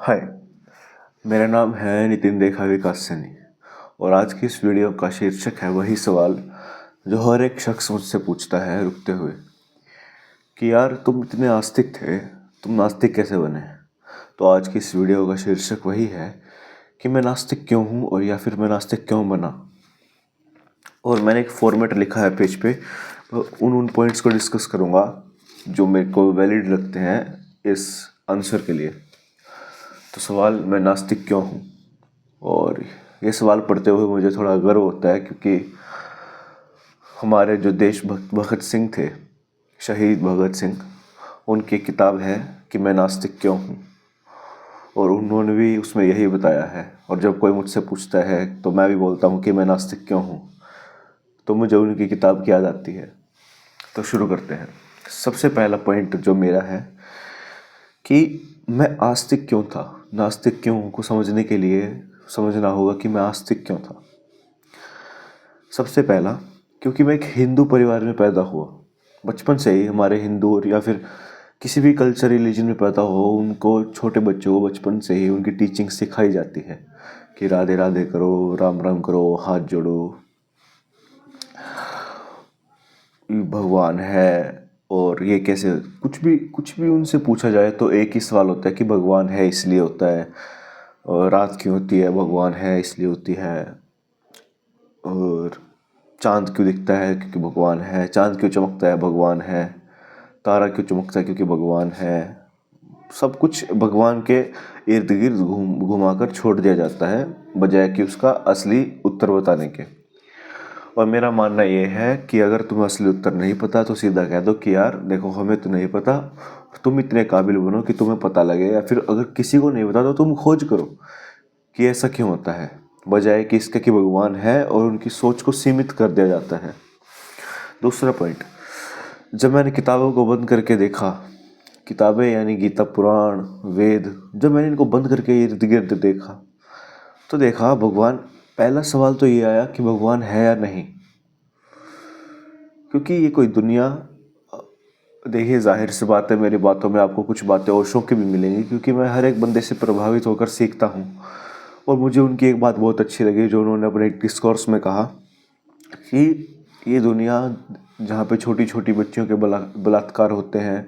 हाय, मेरा नाम है नितिन रेखा विकास सैनी और आज की इस वीडियो का शीर्षक है वही सवाल जो हर एक शख्स मुझसे पूछता है रुकते हुए कि यार तुम इतने आस्तिक थे, तुम नास्तिक कैसे बने। तो आज की इस वीडियो का शीर्षक वही है कि मैं नास्तिक क्यों हूँ और या फिर मैं नास्तिक क्यों बना। और मैंने एक फॉर्मेट लिखा है पेज पे, उन पॉइंट्स को डिस्कस करूँगा जो मेरे को वैलिड लगते हैं इस आंसर के लिए। तो सवाल, मैं नास्तिक क्यों हूँ। और ये सवाल पढ़ते हुए मुझे थोड़ा गर्व होता है क्योंकि हमारे जो देशभक्त भगत सिंह थे, शहीद भगत सिंह, उनकी किताब है कि मैं नास्तिक क्यों हूँ और उन्होंने भी उसमें यही बताया है। और जब कोई मुझसे पूछता है तो मैं भी बोलता हूँ कि मैं नास्तिक क्यों हूँ, तो मुझे उनकी किताब की याद आती है। तो शुरू करते हैं। सबसे पहला पॉइंट जो मेरा है कि मैं आस्तिक क्यों था, नास्तिक क्यों हूँ को समझने के लिए समझना होगा कि मैं आस्तिक क्यों था। सबसे पहला, क्योंकि मैं एक हिंदू परिवार में पैदा हुआ। बचपन से ही हमारे हिंदू और या फिर किसी भी कल्चर रिलीजन में पैदा हो, उनको छोटे बच्चों को बचपन से ही उनकी टीचिंग सिखाई जाती है कि राधे राधे करो, राम राम करो, हाथ जोड़ो, भगवान है। और ये कैसे, कुछ भी उनसे पूछा जाए तो एक ही सवाल होता है कि भगवान है इसलिए होता है, और रात क्यों होती है, भगवान है इसलिए होती है, और चांद क्यों दिखता है क्योंकि भगवान है, चांद क्यों चमकता है भगवान है, तारा क्यों चमकता है क्योंकि भगवान है। सब कुछ भगवान के इर्द गिर्द घुमा कर छोड़ दिया जाता है बजाय कि उसका असली उत्तर बताने के। और मेरा मानना ये है कि अगर तुम्हें असली उत्तर नहीं पता तो सीधा कह दो कि यार देखो, हमें तो नहीं पता, तुम इतने काबिल बनो कि तुम्हें पता लगे, या फिर अगर किसी को नहीं पता तो तुम खोज करो कि ऐसा क्यों होता है, बजाय कि इसके कि भगवान है और उनकी सोच को सीमित कर दिया जाता है। दूसरा पॉइंट, जब मैंने किताबों को बंद करके देखा, किताबें यानी गीता, पुराण, वेद, जब मैंने इनको बंद करके इर्द गिर्द देखा तो देखा भगवान, पहला सवाल तो ये आया कि भगवान है या नहीं। क्योंकि ये कोई दुनिया, देखिए जाहिर सी बात है मेरी बातों में आपको कुछ बातें ओशो की भी मिलेंगी क्योंकि मैं हर एक बंदे से प्रभावित होकर सीखता हूँ। और मुझे उनकी एक बात बहुत अच्छी लगी जो उन्होंने अपने डिस्कोर्स में कहा कि ये दुनिया जहाँ पे छोटी छोटी बच्चियों के बलात्कार होते हैं,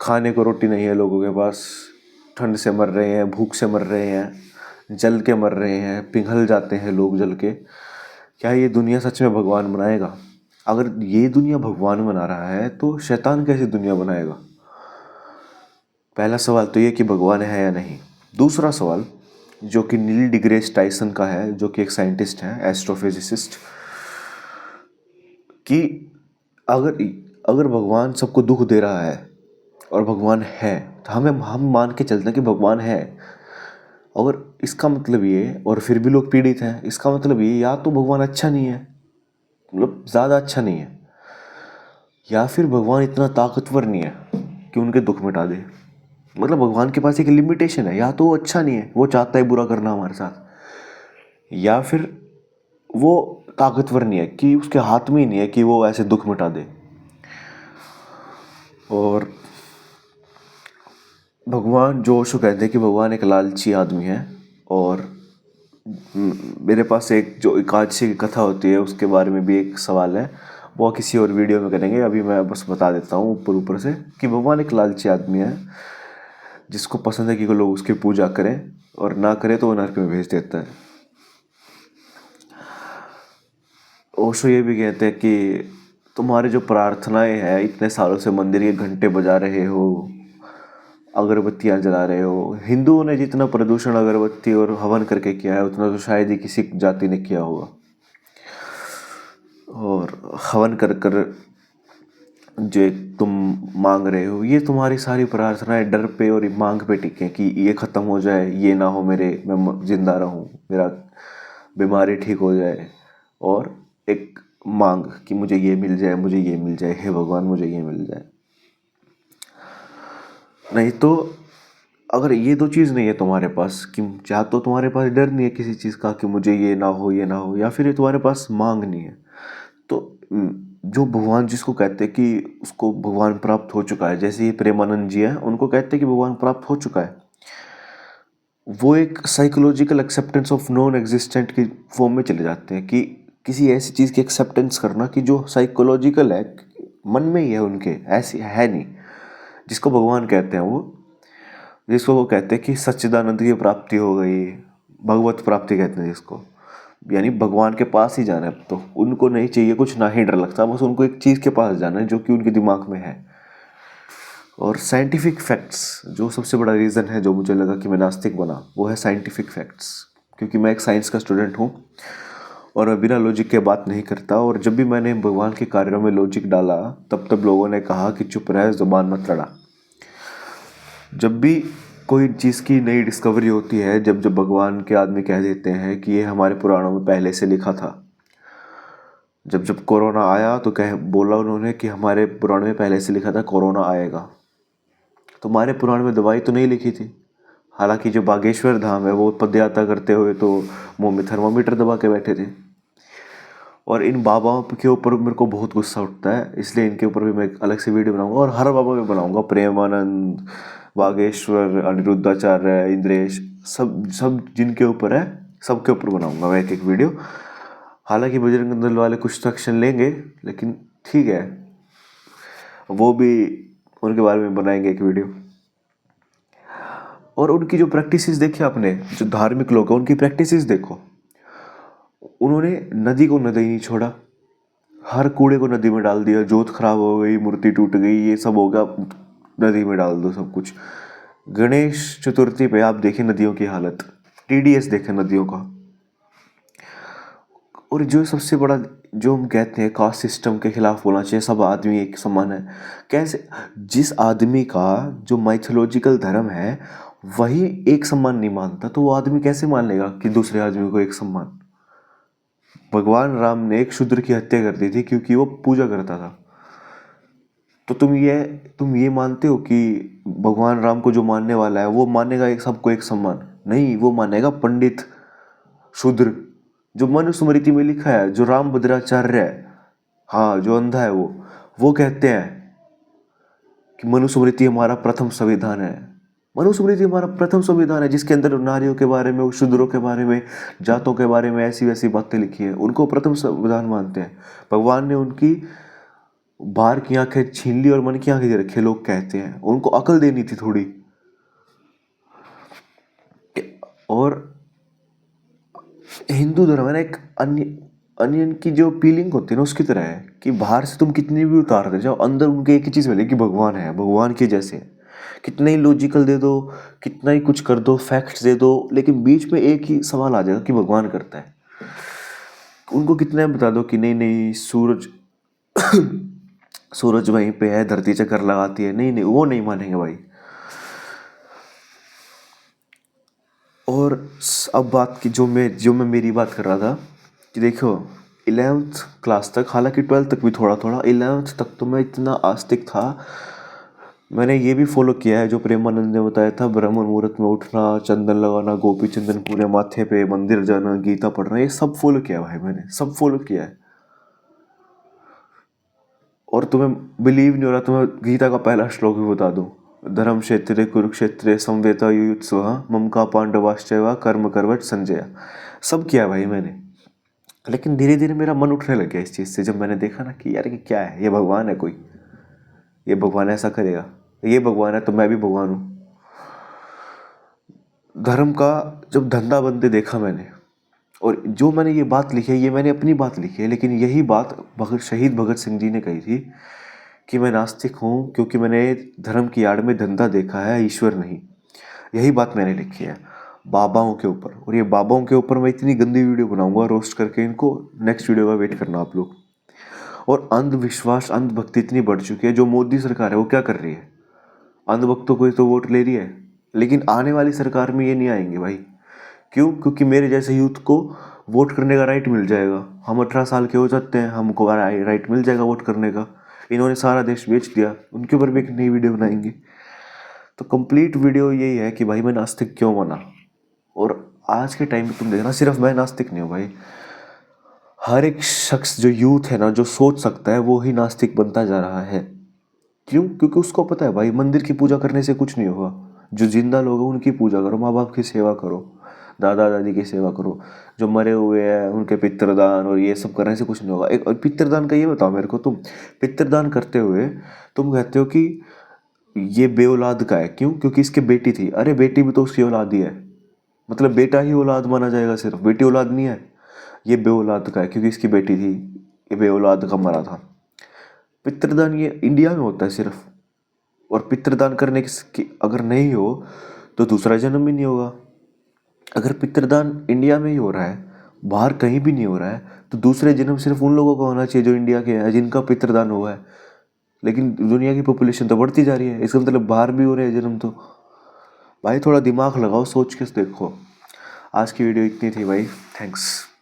खाने को रोटी नहीं है लोगों के पास, ठंड से मर रहे हैं, भूख से मर रहे हैं, जल के मर रहे हैं, पिघल जाते हैं लोग जल के, क्या ये दुनिया सच में भगवान बनाएगा। अगर ये दुनिया भगवान बना रहा है तो शैतान कैसी दुनिया बनाएगा। पहला सवाल तो ये कि भगवान है या नहीं। दूसरा सवाल जो कि नील डिग्रेस टाइसन का है, जो कि एक साइंटिस्ट है, एस्ट्रोफिजिसिस्ट, कि अगर अगर भगवान सबको दुख दे रहा है और भगवान है तो हम मान के चलते हैं कि भगवान है, और इसका मतलब ये, और फिर भी लोग पीड़ित हैं, इसका मतलब ये या तो भगवान अच्छा नहीं है, मतलब ज़्यादा अच्छा नहीं है, या फिर भगवान इतना ताकतवर नहीं है कि उनके दुख मिटा दे। मतलब भगवान के पास एक लिमिटेशन है, या तो वो अच्छा नहीं है, वो चाहता है बुरा करना हमारे साथ, या फिर वो ताकतवर नहीं है कि उसके हाथ में ही नहीं है कि वो ऐसे दुख मिटा दे। और भगवान, जो ओशो कहते हैं कि भगवान एक लालची आदमी है। और मेरे पास एक जो एकादशी की कथा होती है उसके बारे में भी एक सवाल है, वो किसी और वीडियो में करेंगे। अभी मैं बस बता देता हूँ ऊपर ऊपर से कि भगवान एक लालची आदमी है जिसको पसंद है कि लोग उसकी पूजा करें, और ना करें तो वो नरक में भेज देता है। ओशो ये भी कहते हैं कि तुम्हारी जो प्रार्थनाएं हैं, इतने सालों से मंदिर के घंटे बजा रहे हो, अगरबत्तियां जला रहे हो, हिंदुओं ने जितना प्रदूषण अगरबत्ती और हवन करके किया है उतना तो शायद ही किसी जाति ने किया होगा। और हवन कर कर जो एक तुम मांग रहे हो, ये तुम्हारी सारी प्रार्थनाएं डर पे और मांग पे टिके कि ये ख़त्म हो जाए, ये ना हो मेरे, मैं जिंदा रहूं, मेरा बीमारी ठीक हो जाए, और एक मांग कि मुझे ये मिल जाए, मुझे ये मिल जाए, हे भगवान मुझे ये मिल जाए। नहीं तो अगर ये दो चीज़ नहीं है तुम्हारे पास, कि या तो तुम्हारे पास डर नहीं है किसी चीज़ का कि मुझे ये ना हो, ये ना हो, या फिर ये तुम्हारे पास मांग नहीं है, तो जो भगवान जिसको कहते हैं कि उसको भगवान प्राप्त हो चुका है, जैसे ये प्रेमानंद जी हैं, उनको कहते हैं कि भगवान प्राप्त हो चुका है, वो एक psychological acceptance of non existent की फॉर्म में चले जाते हैं कि किसी ऐसी चीज़ की एक्सेप्टेंस करना कि जो साइकोलॉजिकल है, मन में ही है उनके, ऐसी है नहीं, जिसको भगवान कहते हैं वो, जिसको वो कहते हैं कि सच्चिदानंद की प्राप्ति हो गई, भगवत प्राप्ति कहते हैं जिसको, यानी भगवान के पास ही जाना है। तो उनको नहीं चाहिए कुछ, ना ही डर लगता, बस उनको एक चीज़ के पास जाना है जो कि उनके दिमाग में है। और साइंटिफिक फैक्ट्स, जो सबसे बड़ा रीज़न है जो मुझे लगा कि मैं नास्तिक बना, वो है साइंटिफिक फैक्ट्स, क्योंकि मैं एक साइंस का स्टूडेंट हूँ और मैं बिना लॉजिक के बात नहीं करता। और जब भी मैंने भगवान के कार्यों में लॉजिक डाला, तब तब लोगों ने कहा कि चुप रह, ज़ुबान मत लड़ा। जब भी कोई चीज़ की नई डिस्कवरी होती है, जब जब भगवान के आदमी कह देते हैं कि ये हमारे पुराणों में पहले से लिखा था। जब जब कोरोना आया तो कह बोला उन्होंने कि हमारे पुराण में पहले से लिखा था कोरोना आएगा। तुम्हारे पुराण में दवाई तो नहीं लिखी थी। हालांकि जो बागेश्वर धाम है वो पदयात्रा करते हुए तो मुंह में थर्मामीटर दबा के बैठे थे। और इन बाबाओं के ऊपर मेरे को बहुत गुस्सा उठता है, इसलिए इनके ऊपर भी मैं एक अलग से वीडियो बनाऊंगा और हर बाबा में बनाऊंगा। प्रेमानंद, बागेश्वर, अनिरुद्धाचार्य, इंद्रेश, सब सब जिनके ऊपर है सबके ऊपर बनाऊंगा मैं एक एक वीडियो। हालांकि बजरंग दल वाले कुछ तो एक्शन लेंगे, लेकिन ठीक है, वो भी उनके बारे में बनाएंगे एक वीडियो। और उनकी जो प्रैक्टिसेस देखी आपने, जो धार्मिक लोग हैं उनकी प्रैक्टिसेस देखो। उन्होंने नदी को नदी नहीं छोड़ा, हर कूड़े को नदी में डाल दिया। जोत खराब हो गई, मूर्ति टूट गई, ये सब हो गया, नदी में डाल दो सब कुछ। गणेश चतुर्थी पे आप देखें नदियों की हालत, टीडीएस देखें नदियों का। और जो सबसे बड़ा, जो हम कहते हैं कास्ट सिस्टम के खिलाफ बोलना चाहिए, सब आदमी एक समान है, कैसे? जिस आदमी का जो माइथोलॉजिकल धर्म है वही एक समान नहीं मानता, तो वो आदमी कैसे मान लेगा कि दूसरे आदमी को एक समान? भगवान राम ने एक शूद्र की हत्या कर दी थी क्योंकि वो पूजा करता था। तो तुम ये मानते हो कि भगवान राम को जो मानने वाला है वो मानेगा एक सबको एक समान? नहीं, वो मानेगा पंडित, शूद्र। जो मनुस्मृति में लिखा है, जो राम भद्राचार्य है, हाँ, जो अंधा है वो कहते हैं कि मनुस्मृति हमारा प्रथम संविधान है। मनुस्मृति हमारा प्रथम संविधान है जिसके अंदर नारियों के बारे में, शूद्रों के बारे में, जातों के बारे में ऐसी वैसी बातें लिखी है, उनको प्रथम संविधान मानते हैं। भगवान ने उनकी बाहर की आंखें छीन ली और मन की आंखें दे रखी, लोग कहते हैं। उनको अकल देनी थी थोड़ी। और हिंदू धर्म है ना, एक अनियन की जो पीलिंग होती है ना, उसकी तरह है कि बाहर से तुम कितनी भी उतार दे जाओ, अंदर उनके एक ही चीज़ मिलेगी, भगवान है, भगवान के जैसे है। कितना ही लॉजिकल दे दो, कितना ही कुछ कर दो, फैक्ट्स दे दो, लेकिन बीच में एक ही सवाल आ जाएगा कि भगवान करता है। उनको कितना बता दो कि नहीं नहीं सूरज सूरज वहीं पे है, धरती चक्कर लगाती है, नहीं नहीं, वो नहीं मानेंगे भाई। और अब बात की, जो मैं मेरी बात कर रहा था कि देखो 11th क्लास तक, हालांकि 12th तक भी थोड़ा थोड़ा, 11th तक तो मैं इतना आस्तिक था। मैंने ये भी फॉलो किया है जो प्रेमानंद ने बताया था, ब्रह्म मुहूर्त में उठना, चंदन लगाना, गोपी चंदन पूरे माथे पे, मंदिर जाना, गीता पढ़ना, ये सब फॉलो किया भाई, मैंने सब फॉलो किया है। और तुम्हें बिलीव नहीं हो रहा, तुम्हें गीता का पहला श्लोक भी बता दूं, धर्म क्षेत्रे कुरुक्षेत्रे समवेता युयुत्सव मम का पांडवाश्चैव कर्म करवट संजय। सब किया भाई मैंने, लेकिन धीरे धीरे मेरा मन उठने लग गया इस चीज़ से। जब मैंने देखा ना कि यार ये क्या है, ये भगवान है कोई, ये भगवान ऐसा करेगा, ये भगवान है तो मैं भी भगवान हूँ। धर्म का जब धंधा बनते देखा मैंने, और जो मैंने ये बात लिखी है, ये मैंने अपनी बात लिखी है, लेकिन यही बात शहीद भगत सिंह जी ने कही थी कि मैं नास्तिक हूँ क्योंकि मैंने धर्म की आड़ में धंधा देखा है, ईश्वर नहीं। यही बात मैंने लिखी है बाबाओं के ऊपर। और ये बाबाओं के ऊपर मैं इतनी गंदी वीडियो बनाऊंगा रोस्ट करके, इनको नेक्स्ट वीडियो का वेट करना आप लोग। और अंधविश्वास, अंधभक्ति इतनी बढ़ चुकी है। जो मोदी सरकार है वो क्या कर रही है, अंधभक्तों को तो वोट ले रही है, लेकिन आने वाली सरकार में ये नहीं आएंगे भाई। क्यों? क्योंकि मेरे जैसे यूथ को वोट करने का राइट मिल जाएगा। हम 18 साल के हो जाते हैं, हमको राइट मिल जाएगा वोट करने का। इन्होंने सारा देश बेच दिया, उनके ऊपर भी एक नई वीडियो बनाएंगे। तो कंप्लीट वीडियो यही है कि भाई मैं नास्तिक क्यों बना। और आज के टाइम में तुम देखना, सिर्फ मैं नास्तिक नहीं हूँ भाई, हर एक शख्स जो यूथ है ना, जो सोच सकता है, वो ही नास्तिक बनता जा रहा है। क्यों? क्योंकि उसको पता है भाई मंदिर की पूजा करने से कुछ नहीं होगा, जो जिंदा लोग हैं उनकी पूजा करो, माँ बाप की सेवा करो, दादा दादी की सेवा करो। जो मरे हुए हैं उनके पितृदान और ये सब करने से कुछ नहीं होगा। एक और पितृदान का ये बताओ मेरे को, तुम पितृदान करते हुए तुम कहते हो कि ये बेऔलाद का है, क्यों? क्योंकि इसकी बेटी थी। अरे बेटी भी तो उसकी औलाद ही है, मतलब बेटा ही औलाद माना जाएगा सिर्फ, बेटी औलाद नहीं है। ये बेऔलाद का है क्योंकि इसकी बेटी थी, ये बेऔलाद का मरा था। पितृदान ये इंडिया में होता है सिर्फ, और पितृदान करने की अगर नहीं हो तो दूसरा जन्म भी नहीं होगा। अगर पितृदान इंडिया में ही हो रहा है, बाहर कहीं भी नहीं हो रहा है, तो दूसरे जन्म सिर्फ उन लोगों का होना चाहिए जो इंडिया के हैं, जिनका पितृदान हुआ है। लेकिन दुनिया की पॉपुलेशन तो बढ़ती जा रही है, इसका मतलब बाहर भी हो रहे हैं जन्म। तो भाई थोड़ा दिमाग लगाओ, सोच के देखो। आज की वीडियो इतनी थी भाई, थैंक्स।